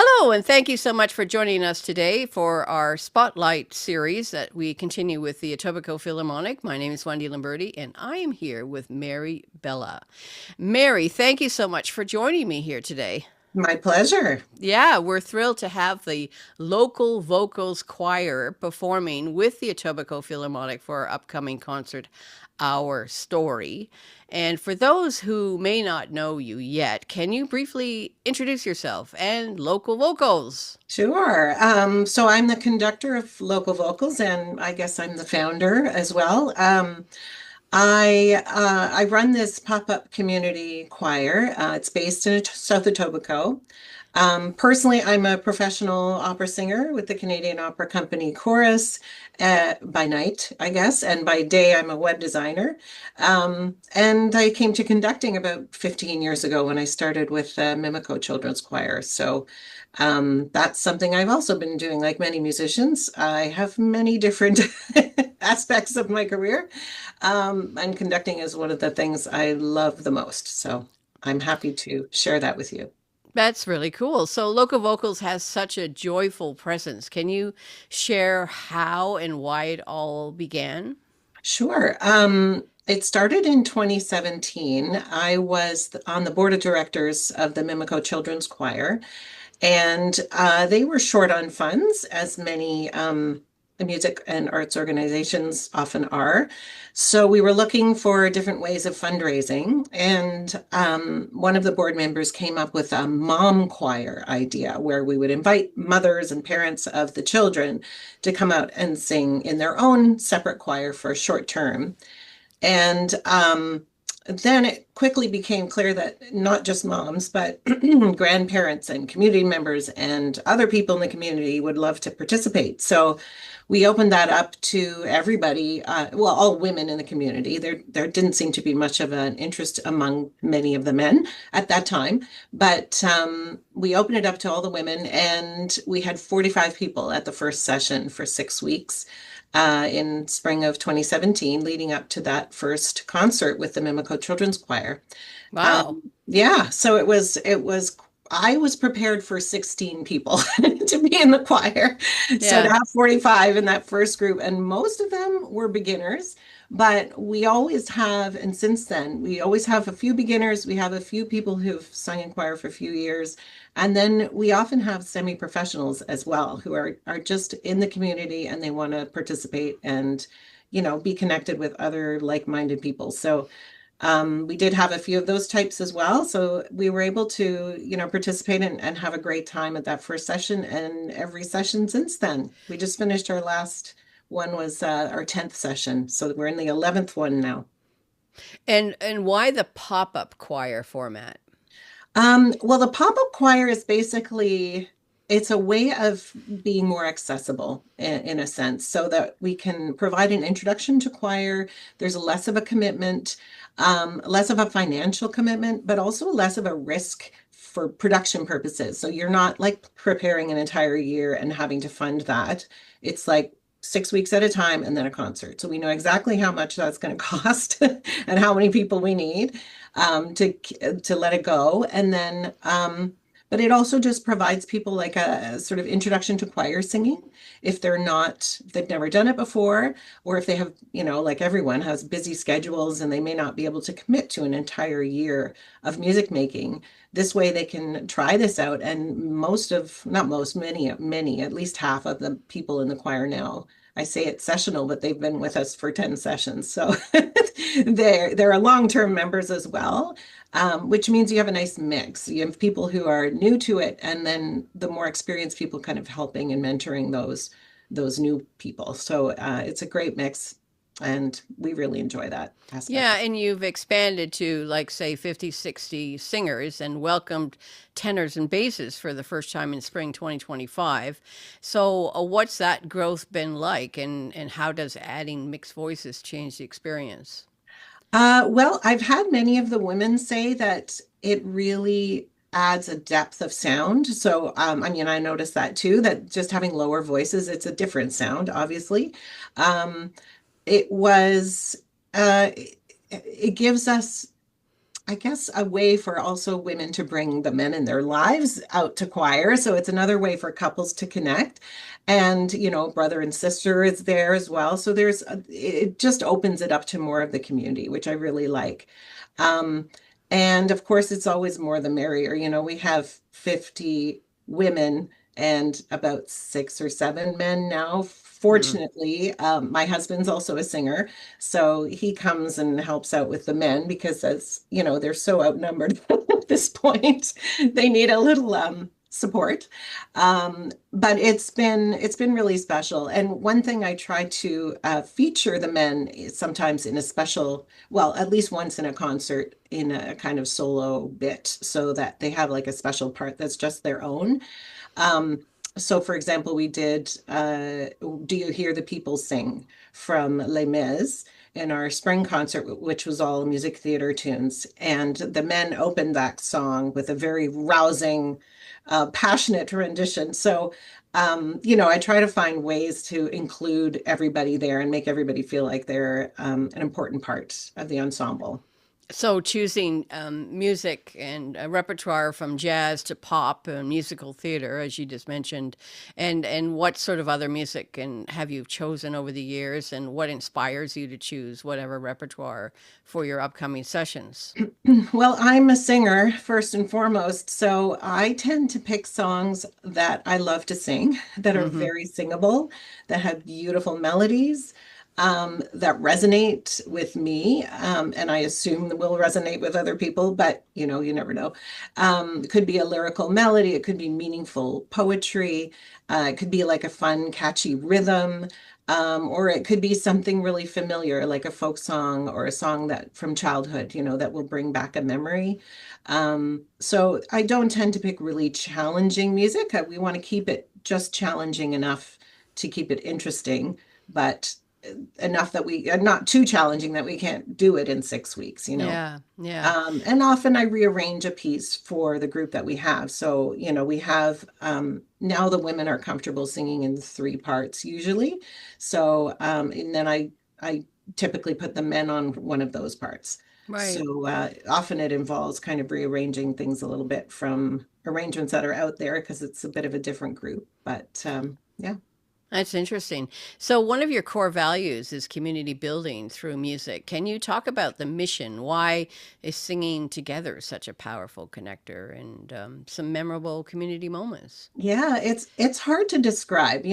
Hello, and thank you so much for joining us today for our Spotlight series that we continue with the Etobicoke Philharmonic. My name is Wendy Lamberti, and I am here with Mary Bella. Mary, thank you so much for joining me here today. My pleasure. Yeah, we're thrilled to have the local vocals choir performing with the Etobicoke Philharmonic for our upcoming concert, Our Story. And for those who may not know you yet, can you briefly introduce yourself and local vocals? Sure. So I'm the conductor of local vocals, and I guess I'm the founder as well. I run this pop-up community choir. It's based in South Etobicoke. Personally, I'm a professional opera singer with the Canadian Opera Company Chorus by night, I guess, and by day, I'm a web designer. And I came to conducting about 15 years ago when I started with Mimico Children's Choir. So that's something I've also been doing, like many musicians. I have many different aspects of my career, and conducting is one of the things I love the most. So I'm happy to share that with you. That's really cool. So, Local Vocals has such a joyful presence. Can you share how and why it all began? Sure. It started in 2017. I was on the board of directors of the Mimico Children's Choir, and they were short on funds, as many music and arts organizations often are. So we were looking for different ways of fundraising. And one of the board members came up with a mom choir idea where we would invite mothers and parents of the children to come out and sing in their own separate choir for a short term. And then it quickly became clear that not just moms, but grandparents and community members and other people in the community would love to participate. So we opened that up to everybody, well, all women in the community. There didn't seem to be much of an interest among many of the men at that time, but we opened it up to all the women, and we had 45 people at the first session for 6 weeks in spring of 2017, leading up to that first concert with the Mimico Children's Choir. Wow. Yeah, so I was prepared for 16 people to be in the choir. So to Yeah. have 45 in that first group, and most of them were beginners, but we always have, and since then, we always have a few beginners. We have a few people who've sung in choir for a few years. And then we often have semi-professionals as well who are just in the community and they want to participate and, be connected with other like-minded people. So we did have a few of those types as well. So we were able to, participate and have a great time at that first session and every session since then. We just finished our last one was our 10th session. So we're in the 11th one now. And why the pop-up choir format? Well, the pop-up choir is basically it's a way of being more accessible in a sense, so that we can provide an introduction to choir. There's less of a commitment, less of a financial commitment, but also less of a risk for production purposes. So you're not like preparing an entire year and having to fund that. It's like 6 weeks at a time and then a concert. So we know exactly how much that's going to cost and how many people we need to let it go. And then, but it also just provides people like a sort of introduction to choir singing if they've never done it before, or if they have, like everyone has busy schedules and they may not be able to commit to an entire year of music making. This way they can try this out. And not most, many, at least half of the people in the choir now, I say it's sessional, but they've been with us for 10 sessions. So they're long-term members as well, which means you have a nice mix. You have people who are new to it, and then the more experienced people kind of helping and mentoring those new people. So it's a great mix, and we really enjoy that aspect. Yeah, and you've expanded to like say 50, 60 singers and welcomed tenors and basses for the first time in spring 2025. So, what's that growth been like, and how does adding mixed voices change the experience? Well, I've had many of the women say that it really adds a depth of sound. So, I mean, I noticed that too, that just having lower voices, it's a different sound, obviously. Um, it was, it gives us I guess, a way for also women to bring the men in their lives out to choir. So it's another way for couples to connect. And, brother and sister is there as well. So it just opens it up to more of the community, which I really like. Um, and of course, it's always more the merrier. We have 50 women and about 6 or 7 men now. Mm. Fortunately, my husband's also a singer. So he comes and helps out with the men because, as you know, they're so outnumbered at this point. They need a little support. But it's been really special. And one thing I try to feature the men is sometimes in a special, well, at least once in a concert in a kind of solo bit, so that they have like a special part that's just their own. Um, so, for example, we did Do You Hear the People Sing from Les Mis in our spring concert, which was all music theater tunes. And the men opened that song with a very rousing, passionate rendition. So, I try to find ways to include everybody there and make everybody feel like they're an important part of the ensemble. So choosing music and a repertoire from jazz to pop and musical theater, as you just mentioned, and what sort of other music and have you chosen over the years, and what inspires you to choose whatever repertoire for your upcoming sessions? Well, I'm a singer first and foremost, so I tend to pick songs that I love to sing, that are Hmm. very singable, that have beautiful melodies, that resonate with me, and I assume will resonate with other people, but you never know. It could be a lyrical melody, it could be meaningful poetry, it could be like a fun, catchy rhythm. Or it could be something really familiar, like a folk song or a song that from childhood, that will bring back a memory. So I don't tend to pick really challenging music. We want to keep it just challenging enough to keep it interesting, but enough that not too challenging that we can't do it in 6 weeks. Yeah, yeah. And often I rearrange a piece for the group that we have. So, we have now the women are comfortable singing in 3 parts usually. So, and then I typically put the men on one of those parts. Right. So often it involves kind of rearranging things a little bit from arrangements that are out there because it's a bit of a different group. But yeah. That's interesting. So, one of your core values is community building through music. Can you talk about the mission? Why is singing together such a powerful connector and some memorable community moments? Yeah, it's hard to describe,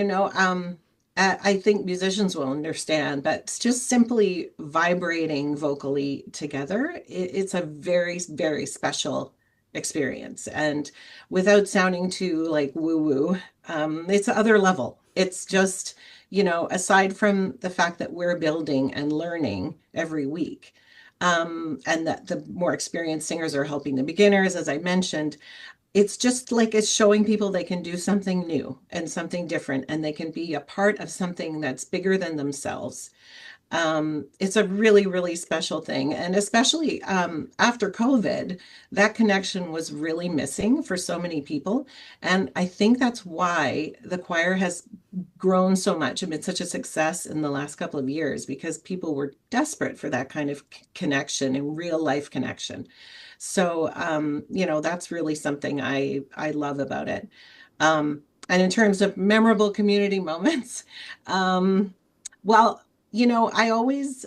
I think musicians will understand, but it's just simply vibrating vocally together. It's a very, very special experience. And without sounding too like woo-woo, it's other level. It's just, aside from the fact that we're building and learning every week, and that the more experienced singers are helping the beginners, as I mentioned, it's just like it's showing people they can do something new and something different, and they can be a part of something that's bigger than themselves. It's a really, really special thing. And especially after COVID, that connection was really missing for so many people. And I think that's why the choir has grown so much and been such a success in the last couple of years, because people were desperate for that kind of connection and real life connection. So, that's really something I love about it. And in terms of memorable community moments, um, well, I always,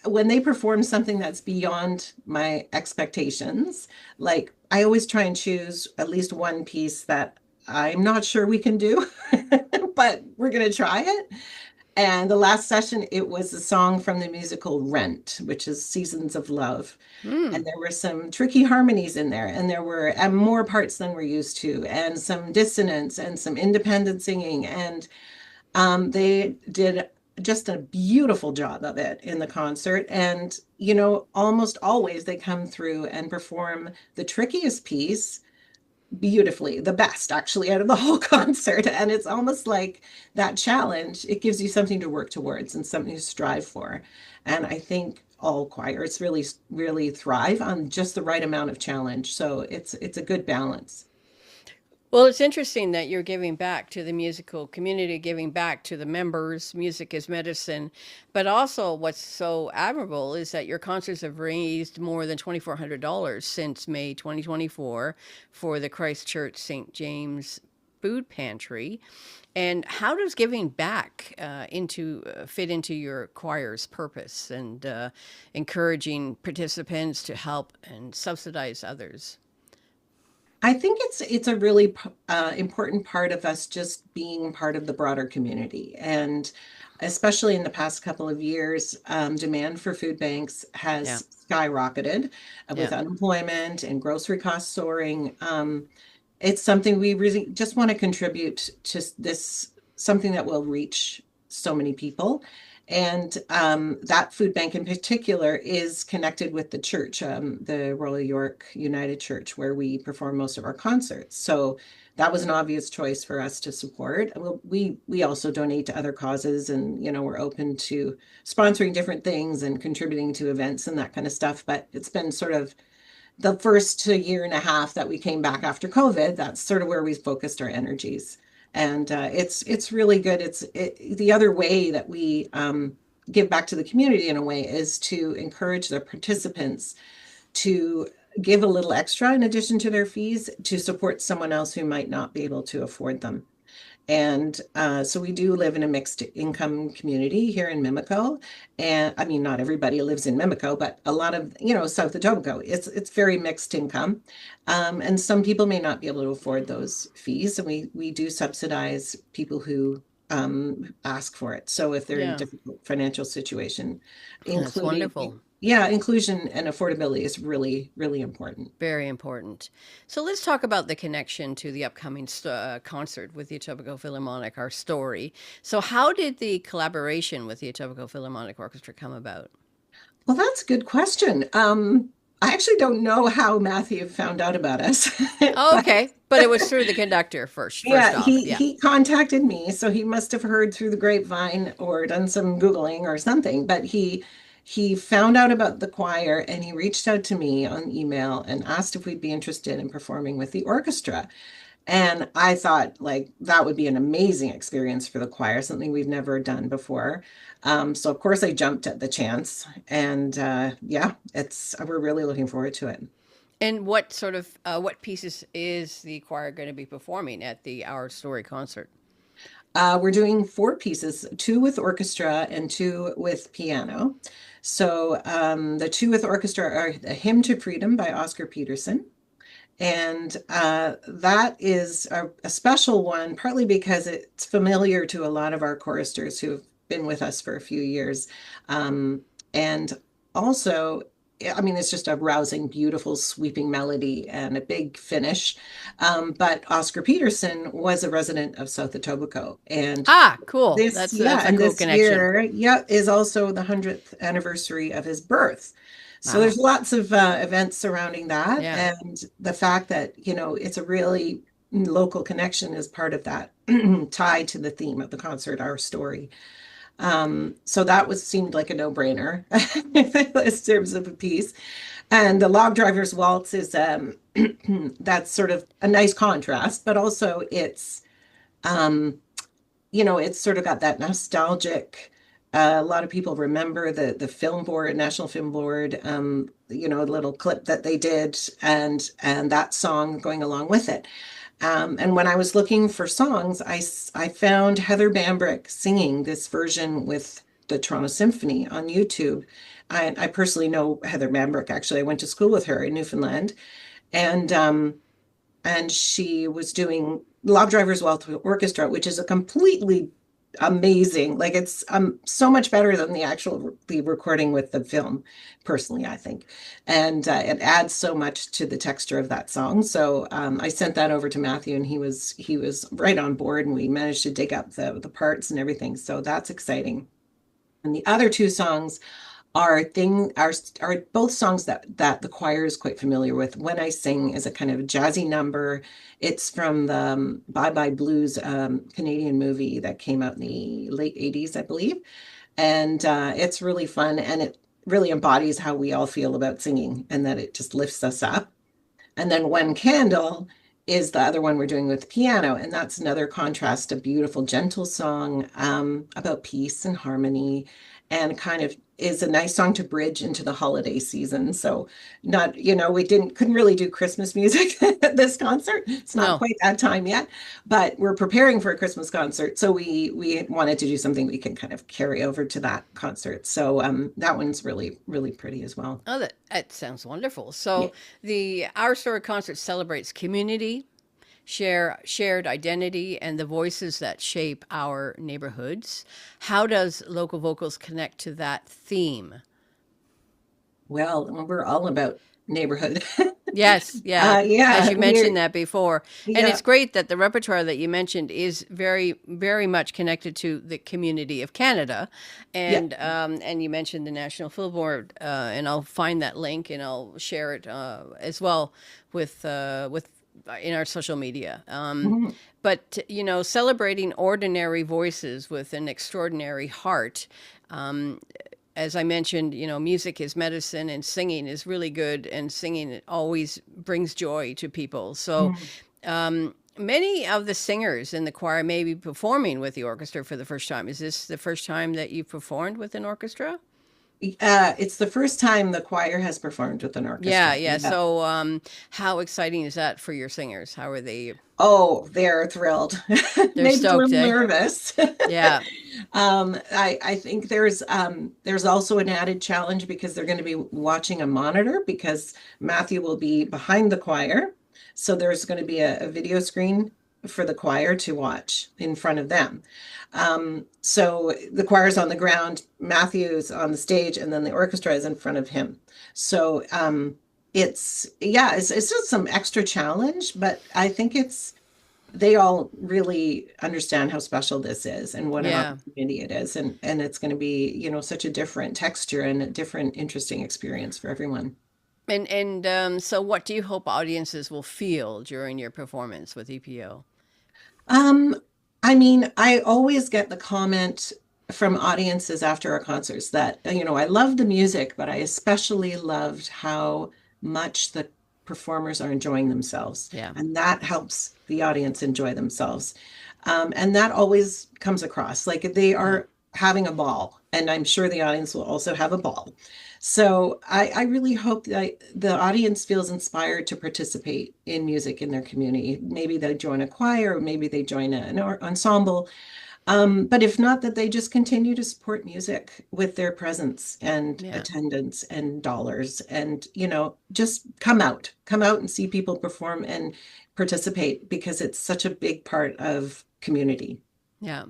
when they perform something that's beyond my expectations, like I always try and choose at least one piece that I'm not sure we can do, but we're going to try it. And the last session, it was a song from the musical Rent, which is Seasons of Love. And Hmm. there were some tricky harmonies in there, and there were more parts than we're used to, and some dissonance and some independent singing. And they did just a beautiful job of it in the concert. And, almost always they come through and perform the trickiest piece beautifully, the best actually out of the whole concert. And it's almost like that challenge, it gives you something to work towards and something to strive for. And I think all choirs really, really thrive on just the right amount of challenge. So it's a good balance. Well, it's interesting that you're giving back to the musical community, giving back to the members. Music is medicine. But also, what's so admirable is that your concerts have raised more than $2,400 since May 2024 for the Christchurch St. James Food Pantry. And how does giving back into fit into your choir's purpose and encouraging participants to help and subsidize others? I think it's a really important part of us just being part of the broader community. And especially in the past couple of years, demand for food banks Yeah, has skyrocketed with yeah, unemployment and grocery costs soaring. It's something we really just want to contribute to this, something that will reach so many people. And that food bank in particular is connected with the church, the Royal York United Church, where we perform most of our concerts. So that was an obvious choice for us to support. Well, we also donate to other causes, and we're open to sponsoring different things and contributing to events and that kind of stuff. But it's been sort of the first year and a half that we came back after COVID. That's sort of where we focused our energies, and it's really good. The other way that we give back to the community in a way is to encourage the participants to give a little extra in addition to their fees to support someone else who might not be able to afford them. And so we do live in a mixed income community here in Mimico. And I mean, not everybody lives in Mimico, but a lot of, South Etobicoke, it's very mixed income. And some people may not be able to afford those fees. And we do subsidize people who ask for it. So if they're in a yeah. difficult financial situation, That's including, wonderful. yeah, inclusion and affordability is really, really important. Very important. So let's talk about the connection to the upcoming concert with the Etobicoke Philharmonic, our story. So, how did the collaboration with the Etobicoke Philharmonic Orchestra come about? Well, that's a good question. I actually don't know how Matthew found out about us, Oh, but okay, but it was through the conductor first. First yeah, off, he yeah. he contacted me, so he must have heard through the grapevine or done some Googling or something. But he found out about the choir and he reached out to me on email and asked if we'd be interested in performing with the orchestra. And I thought like that would be an amazing experience for the choir, something we've never done before. So of course I jumped at the chance, and yeah, it's we're really looking forward to it. And what sort of what pieces is the choir going to be performing at the Our Story concert? We're doing four pieces, two with orchestra and two with piano. So the two with orchestra are A Hymn to Freedom by Oscar Peterson. And that is a special one, partly because it's familiar to a lot of our choristers who have been with us for a few years. And also, I mean, it's just a rousing, beautiful, sweeping melody and a big finish. But Oscar Peterson was a resident of South Etobicoke. And Ah, cool. this, That's yeah, a and cool this connection. year, yeah, is also the 100th anniversary of his birth. So there's Wow. lots of events surrounding that, Yeah. and the fact that, it's a really local connection is part of that, tied to the theme of the concert, our story. So that was seemed like a no-brainer in terms of a piece. And the Log Driver's Waltz is that's sort of a nice contrast, but also um, it's sort of got that nostalgic. A lot of people remember the film board, National Film Board, a little clip that they did, and that song going along with it. And when I was looking for songs, I found Heather Bambrick singing this version with the Toronto Symphony on YouTube. I personally know Heather Bambrick. Actually, I went to school with her in Newfoundland, and she was doing Log Driver's Wealth Orchestra, which is a completely amazing, like it's so much better than the recording with the film, personally, I think. And it adds so much to the texture of that song. So I sent that over to Matthew, and he was right on board, and we managed to dig up the parts and everything. So that's exciting. And the other two songs are both songs that the choir is quite familiar with. When I Sing is a kind of jazzy number. It's from the Bye Bye Blues Canadian movie that came out in the late 80s, I believe. And it's really fun, and it really embodies how we all feel about singing, and that it just lifts us up. And then One Candle is the other one we're doing with the piano. And that's another contrast, a beautiful, gentle song about peace and harmony, and kind of is a nice song to bridge into the holiday season. So not, we couldn't really do Christmas music at this concert. It's not No. quite that time yet, but we're preparing for a Christmas concert. So we wanted to do something we can kind of carry over to that concert. So that one's really, really pretty as well. Oh, that sounds wonderful. Yeah. So the Our Story concert celebrates community, shared identity, and the voices that shape our neighborhoods. How does local vocals connect to that theme? Well, we're all about neighborhood. Yes, yeah, as Yeah, you mentioned that before. And yeah, it's great that the repertoire that you mentioned is very, very much connected to the community of Canada. yeah. And you mentioned the National Film Board, and I'll find that link and I'll share it as well with in our social media. Mhm. But celebrating ordinary voices with an extraordinary heart. As I mentioned, music is medicine and singing is really good, and singing always brings joy to people. So Mhm. many of the singers in the choir may be performing with the orchestra for the first time. Is this the first time that you've performed with an orchestra? It's the first time the choir has performed with an Yeah, orchestra. yeah. Yeah. So how exciting is that for your singers? How are they? Oh, they're thrilled. They're Maybe a stoked, little eh? nervous. Yeah, I think there's also an added challenge because they're going to be watching a monitor because Matthew will be behind the choir. So there's going to be a video screen for the choir to watch in front of them. So the choir's on the ground, Matthew's on the stage, and then the orchestra is in front of him. So it's just some extra challenge, but I think they all really understand how special this is and what an yeah. opportunity it is, and it's going to be, such a different texture and a different interesting experience for everyone. And so, what do you hope audiences will feel during your performance with EPO? Um, I mean, I always get the comment from audiences after our concerts that, I love the music, but I especially loved how much the performers are enjoying themselves. Yeah, And that helps the audience enjoy themselves. And that always comes across like they yeah, are having a ball. And I'm sure the audience will also have a ball. So I really hope that the audience feels inspired to participate in music in their community. Maybe they join a choir, or maybe they join an ensemble. But if not, that they just continue to support music with their presence and yeah. attendance and dollars, and just come out and see people perform and participate because it's such a big part of community. Yeah.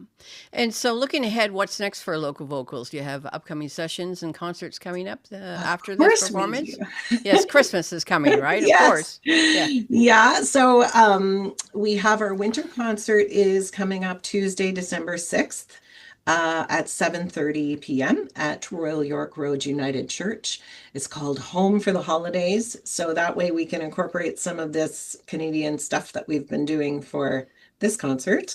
And so looking ahead, what's next for local vocals? Do you have upcoming sessions and concerts coming up Of after this course we do. performance? Yes, Christmas is coming, right? Of Yes. course. Yeah. Yeah. So we have our winter concert is coming up Tuesday, December 6th at 7:30 p.m. at Royal York Road United Church. It's called Home for the Holidays. So that way we can incorporate some of this Canadian stuff that we've been doing for this concert.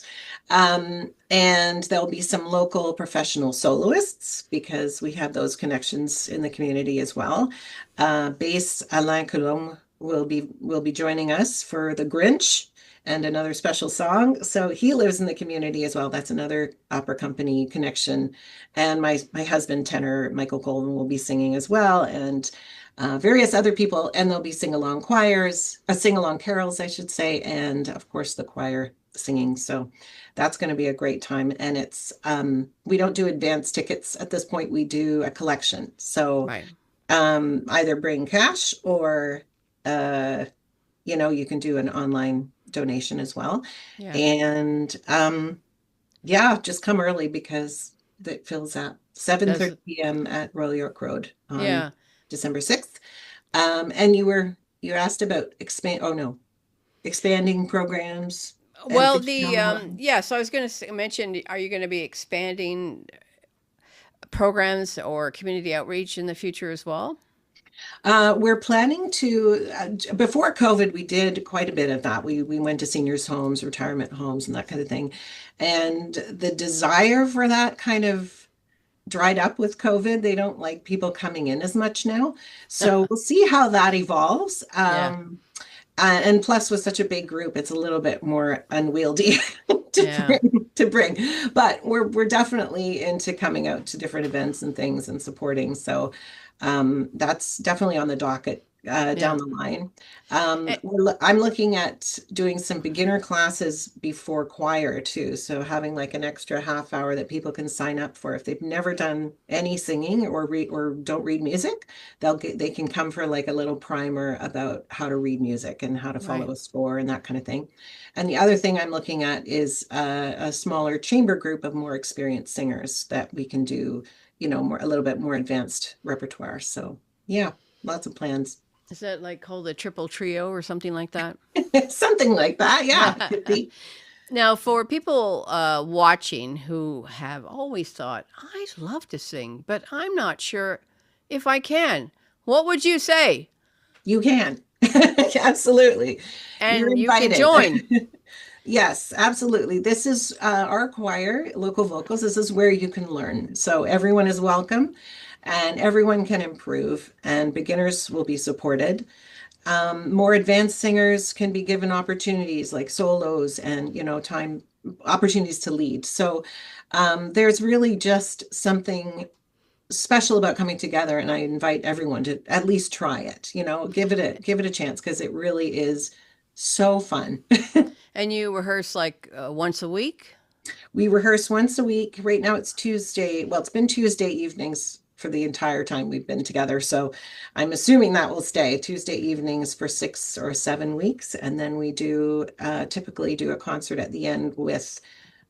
And there'll be some local professional soloists because we have those connections in the community as well. Bass Alain Coulombe will be joining us for The Grinch and another special song. So he lives in the community as well. That's another opera company connection. And my husband, tenor Michael Colvin, will be singing as well, and various other people. And there'll be sing along carols, I should say, and of course the choir singing. So that's going to be a great time. And we don't do advance tickets at this point. We do a collection. So Right. either bring cash or uh, you can do an online donation as well. Yeah. And yeah, just come early because it fills at 7:30 Does p.m. at Royal York Road on yeah. December 6th. And you asked about expanding programs and Well, things the down the line. yeah, so I was going to mention, are you going to be expanding programs or community outreach in the future as well? We're planning to, before COVID, we did quite a bit of that. We went to seniors' homes, retirement homes, and that kind of thing. And the desire for that kind of dried up with COVID. They don't like people coming in as much now. So we'll see how that evolves. Yeah. And plus, with such a big group, it's a little bit more unwieldy Yeah. to bring. But we're definitely into coming out to different events and things and supporting. So that's definitely on the docket down Yeah. the line. Eh, I'm looking at doing some beginner classes before choir too. So having like an extra half hour that people can sign up for if they've never done any singing or read or don't read music, they can come for like a little primer about how to read music and how to follow right. a score and that kind of thing. And the other thing I'm looking at is a smaller chamber group of more experienced singers that we can do, more a little bit more advanced repertoire. So yeah, lots of plans. Is that like called a triple trio or something like that? Something like that. Yeah, could be. Now, for people watching who have always thought, I'd love to sing, but I'm not sure if I can, what would you say? You can. Absolutely. You're And you can invited. join. Yes, absolutely. This is our choir, local vocals. This is where you can learn. So everyone is welcome and everyone can improve, and beginners will be supported. More advanced singers can be given opportunities like solos and, time opportunities to lead. So there's really just something special about coming together, and I invite everyone to at least try it, give it a chance because it really is so fun. And you rehearse like once a week? We rehearse once a week. Right now it's Tuesday. Well, it's been Tuesday evenings for the entire time we've been together. So I'm assuming that will stay Tuesday evenings for 6 or 7 weeks. And then we do typically do a concert at the end with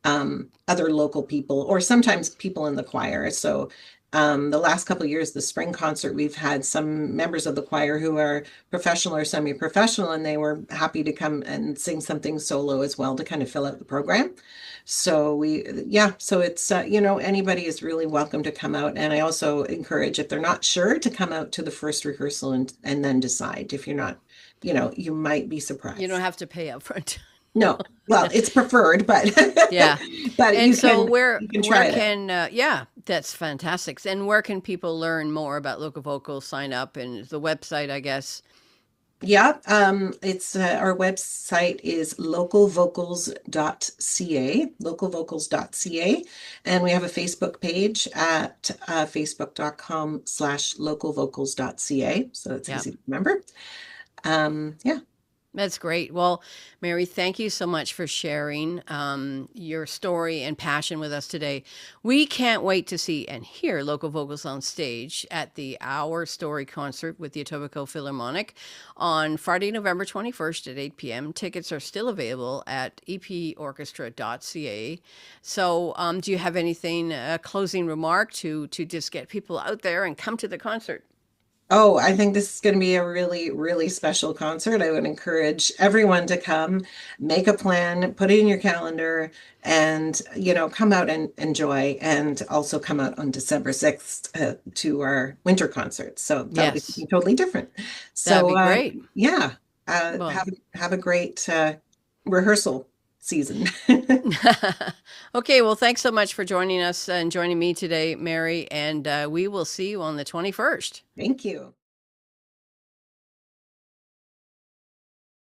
other local people or sometimes people in the choir. So the last couple of years, the spring concert, we've had some members of the choir who are professional or semi-professional, and they were happy to come and sing something solo as well to kind of fill out the program. So it's, anybody is really welcome to come out. And I also encourage, if they're not sure, to come out to the first rehearsal and then decide. If you're not, you might be You don't surprised. have to pay up front. No, well, it's preferred, but Yeah. but And you so can where you can where try it. can yeah, that's fantastic. And where can people learn more about local vocals, sign up, and the website, I guess? Yeah, it's our website is localvocals.ca, and we have a Facebook page at facebook.com/localvocals.ca, so it's Yeah. easy to remember. Yeah, That's great. Well, Mary, thank you so much for sharing your story and passion with us today. We can't wait to see and hear local vocals on stage at the Our Story concert with the Etobicoke Philharmonic on Friday, November 21st at 8 p.m. Tickets are still available at eporchestra.ca. So, do you have anything, a closing remark to just get people out there and come to the concert? oh, I think this is going to be a really, really special concert. I would encourage everyone to come, make a plan, put it in your calendar, and come out and enjoy. And also come out on December 6th to our winter concert. So that'll be Yes, something totally different. that'd So be great. yeah, Well, have a great rehearsal season. okay, well, thanks so much for joining us and joining me today, Mary, and we will see you on the 21st. Thank you.